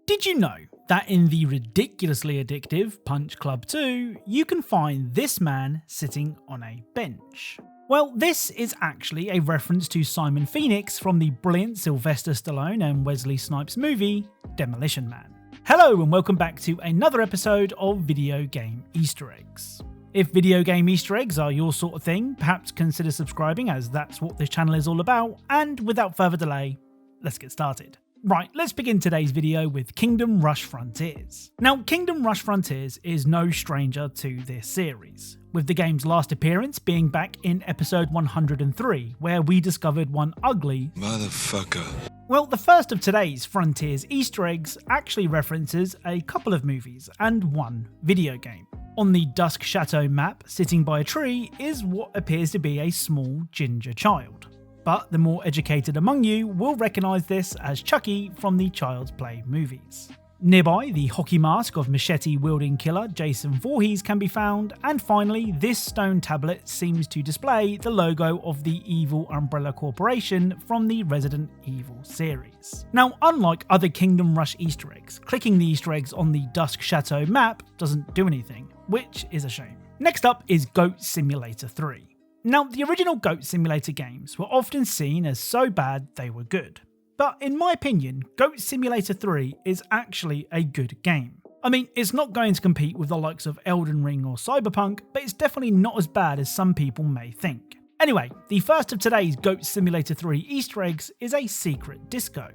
Did you know that in the ridiculously addictive Punch Club 2, you can find this man sitting on a bench? Well, this is actually a reference to Simon Phoenix from the brilliant Sylvester Stallone and Wesley Snipes movie, Demolition Man. Hello and welcome back to another episode of Video Game Easter Eggs. If video game Easter eggs are your sort of thing, perhaps consider subscribing as that's what this channel is all about, and without further delay, let's get started. Right, let's begin today's video with Kingdom Rush Frontiers. Now, Kingdom Rush Frontiers is no stranger to this series, with the game's last appearance being back in episode 103, where we discovered one ugly motherfucker. Well, the first of today's Frontiers Easter eggs actually references a couple of movies and one video game. On the Dusk Chateau map, sitting by a tree, is what appears to be a small ginger child. But the more educated among you will recognise this as Chucky from the Child's Play movies. Nearby, the hockey mask of machete-wielding killer Jason Voorhees can be found, and finally, this stone tablet seems to display the logo of the evil Umbrella Corporation from the Resident Evil series. Now, unlike other Kingdom Rush Easter eggs, clicking the Easter eggs on the Dusk Chateau map doesn't do anything, which is a shame. Next up is Goat Simulator 3. Now, the original Goat Simulator games were often seen as so bad they were good. But in my opinion, Goat Simulator 3 is actually a good game. I mean, it's not going to compete with the likes of Elden Ring or Cyberpunk, but it's definitely not as bad as some people may think. Anyway, the first of today's Goat Simulator 3 Easter eggs is a secret disco.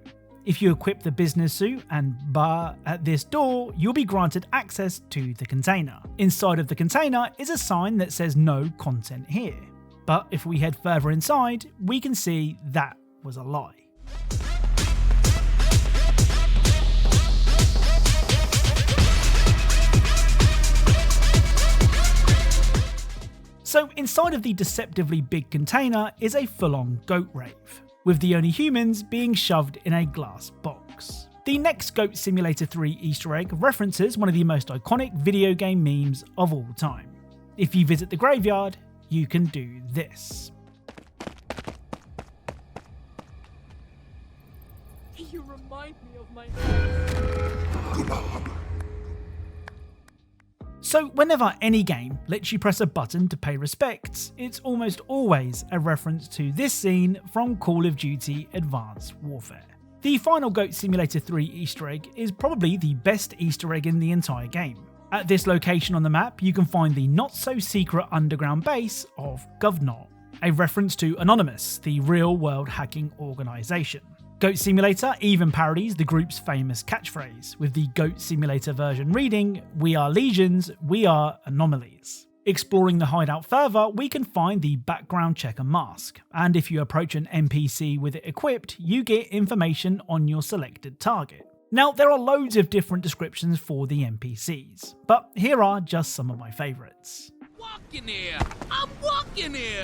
If you equip the business suit and bar at this door, you'll be granted access to the container. Inside of the container is a sign that says no content here. But if we head further inside, we can see that was a lie. So inside of the deceptively big container is a full-on goat rave, with the only humans being shoved in a glass box. The next Goat Simulator 3 Easter egg references one of the most iconic video game memes of all time. If you visit the graveyard, you can do this. You remind me of my... So whenever any game lets you press a button to pay respects, it's almost always a reference to this scene from Call of Duty Advanced Warfare. The final Goat Simulator 3 Easter egg is probably the best Easter egg in the entire game. At this location on the map, you can find the not-so-secret underground base of Govnor, a reference to Anonymous, the real-world hacking organisation. Goat Simulator even parodies the group's famous catchphrase, with the Goat Simulator version reading, "We are legions, we are anomalies." Exploring the hideout further, we can find the background checker mask, and if you approach an NPC with it equipped, you get information on your selected target. Now, there are loads of different descriptions for the NPCs, but here are just some of my favourites. Walking here! I'm walking here!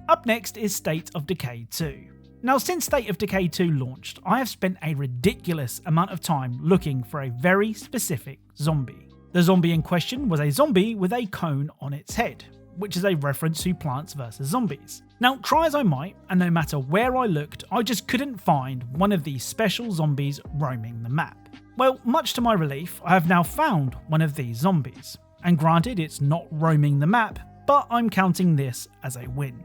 Up next is State of Decay 2. Now, since State of Decay 2 launched, I have spent a ridiculous amount of time looking for a very specific zombie. The zombie in question was a zombie with a cone on its head, which is a reference to Plants vs Zombies. Now, try as I might, and no matter where I looked, I just couldn't find one of these special zombies roaming the map. Well, much to my relief, I have now found one of these zombies. And granted, it's not roaming the map, but I'm counting this as a win.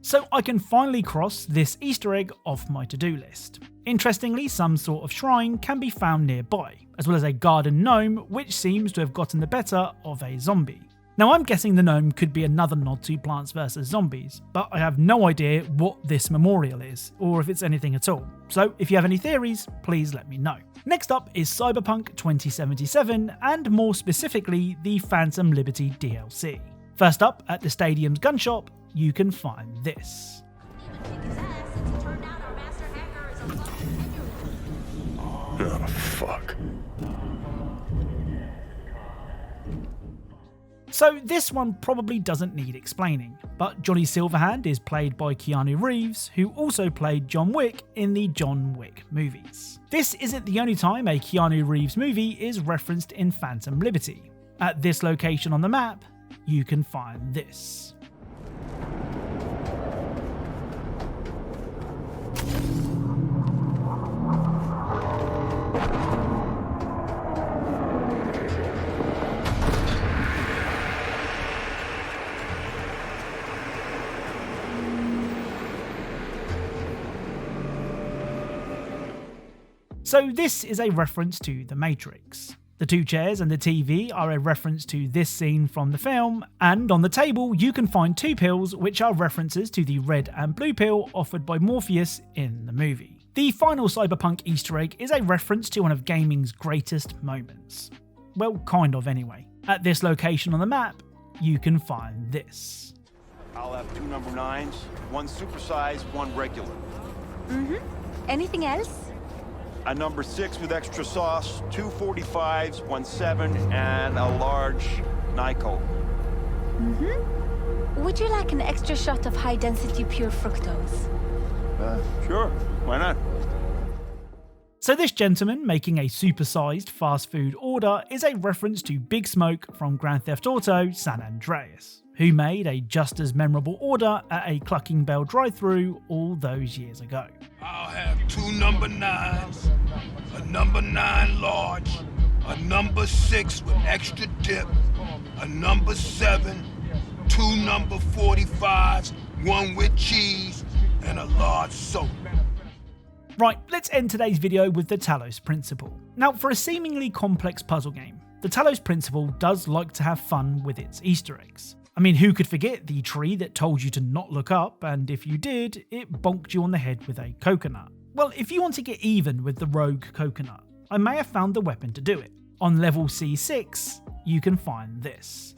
So I can finally cross this Easter egg off my to-do list. Interestingly, some sort of shrine can be found nearby, as well as a garden gnome which seems to have gotten the better of a zombie. Now I'm guessing the gnome could be another nod to Plants vs Zombies, but I have no idea what this memorial is, or if it's anything at all. So if you have any theories, please let me know. Next up is Cyberpunk 2077, and more specifically, the Phantom Liberty DLC. First up, at the stadium's gun shop, you can find this. Oh, fuck. So this one probably doesn't need explaining, but Johnny Silverhand is played by Keanu Reeves, who also played John Wick in the John Wick movies. This isn't the only time a Keanu Reeves movie is referenced in Phantom Liberty. At this location on the map, you can find this. So this is a reference to The Matrix. The two chairs and the TV are a reference to this scene from the film, and on the table you can find two pills which are references to the red and blue pill offered by Morpheus in the movie. The final Cyberpunk Easter egg is a reference to one of gaming's greatest moments. Well, kind of anyway. At this location on the map, you can find this. I'll have 2 number 9s, 1 supersize, 1 regular. Anything else? A number 6 with extra sauce, 2 45s, 1 7, and a large Nyko. Would you like an extra shot of high-density pure fructose? Sure, why not? So this gentleman making a supersized fast food order is a reference to Big Smoke from Grand Theft Auto San Andreas, who made a just as memorable order at a Clucking Bell drive-thru all those years ago. I'll have 2 number 9s, a number 9 large, a number 6 with extra dip, a number 7, 2 number 45s, 1 with cheese, and a large soda. Right, let's end today's video with the Talos Principle. Now, for a seemingly complex puzzle game, the Talos Principle does like to have fun with its Easter eggs. I mean, who could forget the tree that told you to not look up, and if you did, it bonked you on the head with a coconut? Well, if you want to get even with the rogue coconut, I may have found the weapon to do it. On level C6, you can find this.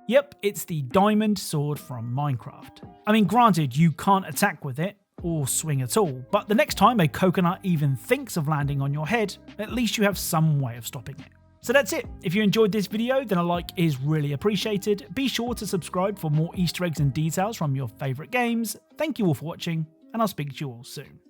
Yep, it's the diamond sword from Minecraft. I mean, granted, you can't attack with it, or swing at all, but the next time a coconut even thinks of landing on your head, at least you have some way of stopping it. So that's it. If you enjoyed this video, then a like is really appreciated. Be sure to subscribe for more Easter eggs and details from your favourite games. Thank you all for watching, and I'll speak to you all soon.